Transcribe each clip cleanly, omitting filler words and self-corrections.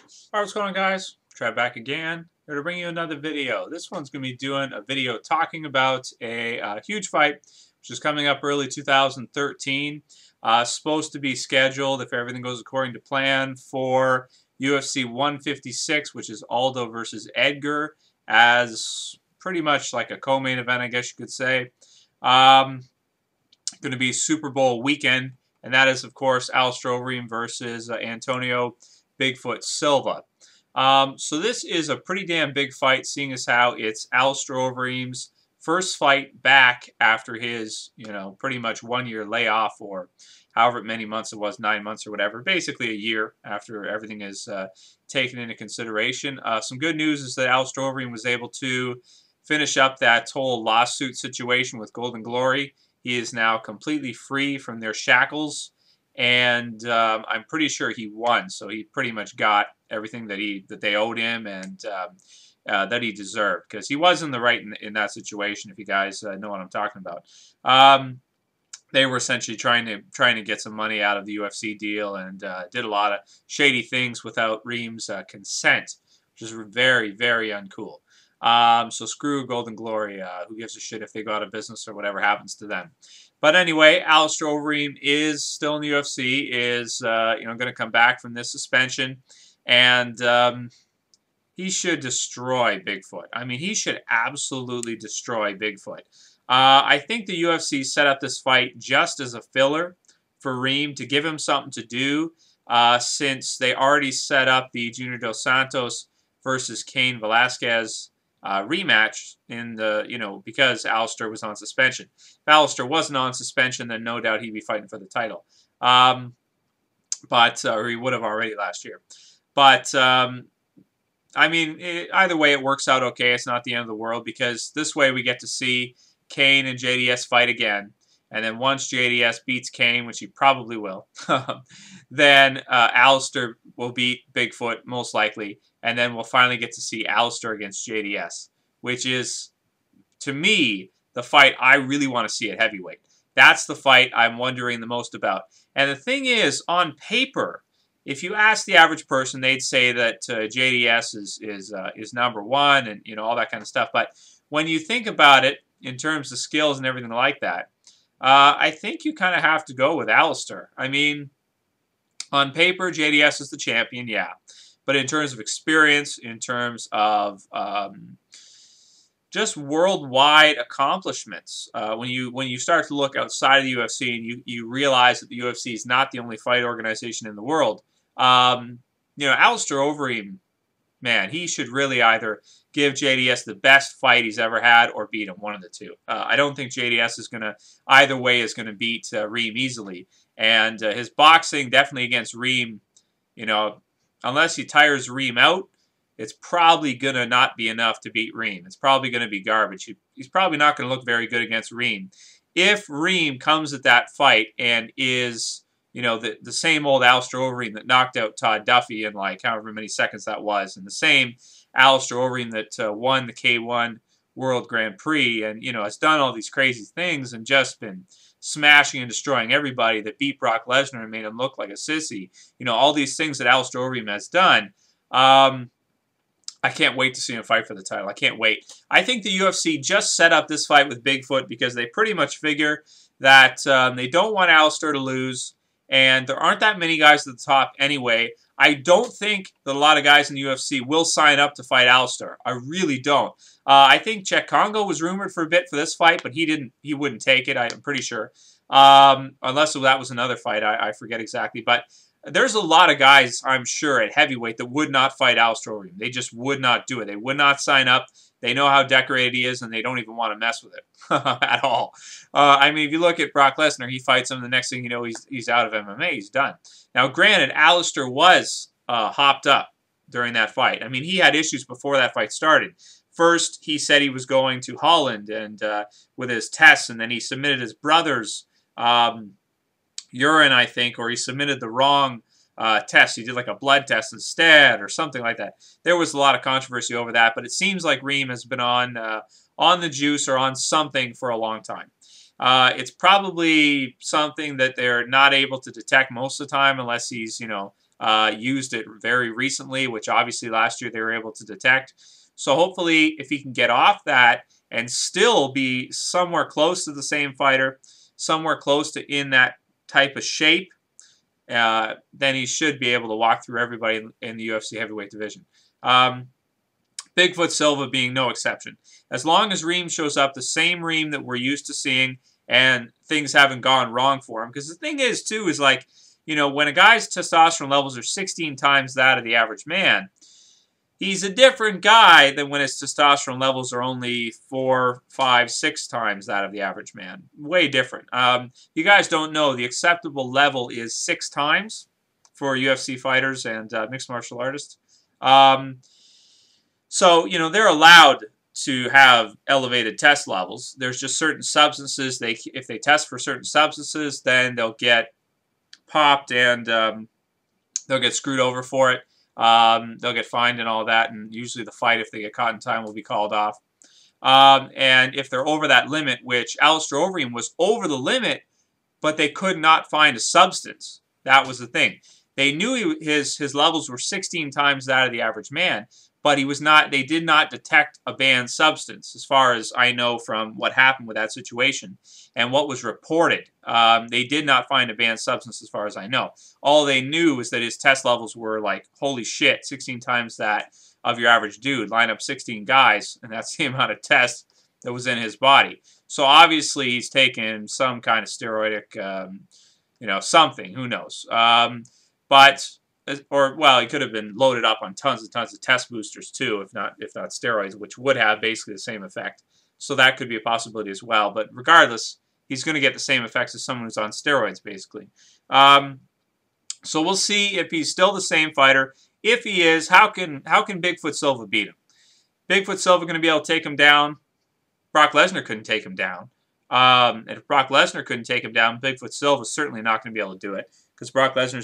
Alright, what's going on, guys? Trev back again. Here to bring you another video. This one's going to be doing a video talking about a huge fight, which is coming up early 2013. Supposed to be scheduled, if everything goes according to plan, for UFC 156, which is Aldo versus Edgar, as pretty much like a co-main event, I guess you could say. Going to be Super Bowl weekend, and that is, of course, Alistair The Reem versus Antonio Big Foot Silva. So this is a pretty damn big fight, seeing as how it's Alistair Overeem's first fight back after his, pretty much 1 year layoff, or however many months it was, 9 months or whatever, basically a year after everything is taken into consideration. Some good news is that Alistair Overeem was able to finish up that whole lawsuit situation with Golden Glory. He is now completely free from their shackles, and I'm pretty sure he won. So he pretty much got everything that they owed him, and that he deserved, because he was in the right in that situation. If you guys know what I'm talking about, they were essentially trying to get some money out of the UFC deal, and did a lot of shady things without Reem's consent, which is very, very uncool. So screw Golden Glory. Who gives a shit if they go out of business or whatever happens to them? But anyway, Alistair Overeem is still in the UFC, is going to come back from this suspension, and he should destroy Bigfoot. I mean, he should absolutely destroy Bigfoot. I think the UFC set up this fight just as a filler for Reem, to give him something to do, since they already set up the Junior Dos Santos versus Cain Velasquez rematch in the, because Alistair was on suspension. If Alistair wasn't on suspension, then no doubt he'd be fighting for the title. Or he would have already last year. But, I mean, either way, it works out okay. It's not the end of the world, because this way we get to see Cain and JDS fight again. And then once JDS beats Cain, which he probably will, then Alistair will beat Bigfoot, most likely. And then we'll finally get to see Alistair against JDS, which is, to me, the fight I really want to see at heavyweight. That's the fight I'm wondering the most about. And the thing is, on paper, if you ask the average person, they'd say that JDS is number one, and all that kind of stuff. But when you think about it in terms of skills and everything like that, I think you kind of have to go with Alistair. I mean, on paper, JDS is the champion, yeah. But in terms of experience, in terms of just worldwide accomplishments, when you start to look outside of the UFC, and you realize that the UFC is not the only fight organization in the world, Alistair Overeem, man, he should really either give JDS the best fight he's ever had, or beat him, one of the two. I don't think JDS is either way is going to beat Reem easily. And his boxing, definitely against Reem, unless he tires Reem out, it's probably going to not be enough to beat Reem. It's probably going to be garbage. He's probably not going to look very good against Reem. If Reem comes at that fight and is, the same old Alistair Overeem that knocked out Todd Duffy in like however many seconds that was, and the same Alistair Overeem that won the K1 World Grand Prix, and, has done all these crazy things and just been smashing and destroying everybody, that beat Brock Lesnar and made him look like a sissy. All these things that Alistair Overeem has done. I can't wait to see him fight for the title. I can't wait. I think the UFC just set up this fight with Bigfoot because they pretty much figure that they don't want Alistair to lose, and there aren't that many guys at the top anyway. I don't think that a lot of guys in the UFC will sign up to fight Alistair. I really don't. I think Czech Congo was rumored for a bit for this fight, but he wouldn't take it, I'm pretty sure. Unless that was another fight, I forget exactly. But there's a lot of guys, I'm sure, at heavyweight that would not fight Alistair Overeem. They just would not do it. They would not sign up. They know how decorated he is, and they don't even want to mess with it at all. I mean, if you look at Brock Lesnar, he fights him, the next thing you know, he's out of MMA. He's done. Now, granted, Alistair was hopped up during that fight. I mean, he had issues before that fight started. First, he said he was going to Holland and with his tests, and then he submitted his brother's urine, I think, or he submitted the wrong test. He did like a blood test instead or something like that. There was a lot of controversy over that, but it seems like Reem has been on the juice or on something for a long time. It's probably something that they're not able to detect most of the time unless he's, used it very recently, which obviously last year they were able to detect. So hopefully if he can get off that and still be somewhere close to the same fighter, somewhere close to in that type of shape, then he should be able to walk through everybody in the UFC heavyweight division. Big Foot Silva being no exception. As long as Reem shows up, the same Reem that we're used to seeing, and things haven't gone wrong for him. Because the thing is, too, is like, you know, when a guy's testosterone levels are 16 times that of the average man, he's a different guy than when his testosterone levels are only 4, 5, 6 times that of the average man. Way different. You guys don't know, the acceptable level is 6 times for UFC fighters and mixed martial artists. So, you know, they're allowed to have elevated test levels. There's just certain substances, if they test for certain substances, then they'll get popped and they'll get screwed over for it. They'll get fined and all that, and usually the fight, if they get caught in time, will be called off. And if they're over that limit, which Alistair Overeem was over the limit, but they could not find a substance. That was the thing. They knew his levels were 16 times that of the average man, but he was not. They did not detect a banned substance, as far as I know from what happened with that situation and what was reported. They did not find a banned substance, as far as I know. All they knew was that his test levels were like, holy shit, 16 times that of your average dude. Line up 16 guys, and that's the amount of test that was in his body. So obviously he's taken some kind of steroidic, you know, something. Who knows? Well, he could have been loaded up on tons and tons of test boosters too, if not steroids, which would have basically the same effect. So that could be a possibility as well. But regardless, he's going to get the same effects as someone who's on steroids, basically. So we'll see if he's still the same fighter. If he is, how can Big Foot Silva beat him? Big Foot Silva going to be able to take him down? Brock Lesnar couldn't take him down. And if Brock Lesnar couldn't take him down, Big Foot Silva is certainly not going to be able to do it, because Brock Lesnar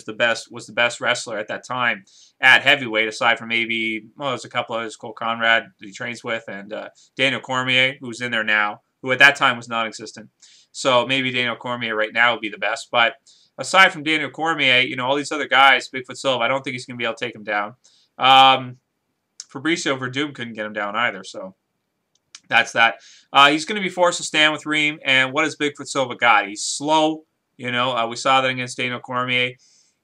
was the best wrestler at that time at heavyweight, aside from maybe, well, there's a couple others, Cole Conrad that he trains with, and Daniel Cormier, who's in there now, who at that time was non-existent. So maybe Daniel Cormier right now would be the best. But aside from Daniel Cormier, you know, all these other guys, Big Foot Silva, I don't think he's going to be able to take him down. Fabricio Verdum couldn't get him down either, so that's that. He's going to be forced to stand with Reem, and what has Big Foot Silva got? He's slow. You know, we saw that against Daniel Cormier.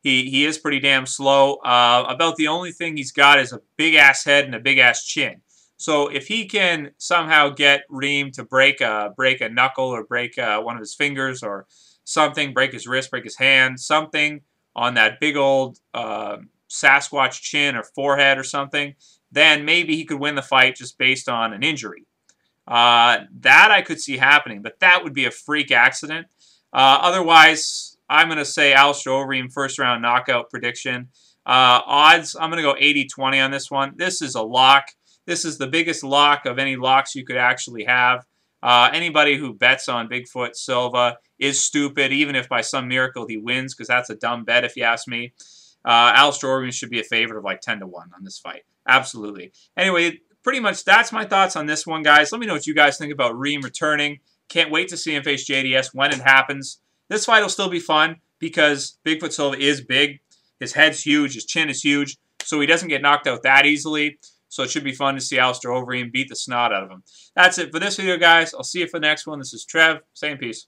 He is pretty damn slow. About the only thing he's got is a big-ass head and a big-ass chin. So if he can somehow get Reem to break a knuckle or break one of his fingers or something, break his wrist, break his hand, something on that big old Sasquatch chin or forehead or something, then maybe he could win the fight just based on an injury. That I could see happening, but that would be a freak accident. Otherwise, I'm going to say Alistair Overeem first-round knockout prediction. Odds, I'm going to go 80-20 on this one. This is a lock. This is the biggest lock of any locks you could actually have. Anybody who bets on Big Foot Silva is stupid, even if by some miracle he wins, because that's a dumb bet if you ask me. Alistair Overeem should be a favorite of like 10-1 on this fight. Absolutely. Anyway, pretty much that's my thoughts on this one, guys. Let me know what you guys think about Reem returning. Can't wait to see him face JDS when it happens. This fight will still be fun because Big Foot Silva is big. His head's huge. His chin is huge. So he doesn't get knocked out that easily. So it should be fun to see Alistair Overeem beat the snot out of him. That's it for this video, guys. I'll see you for the next one. This is Trev. Saying peace.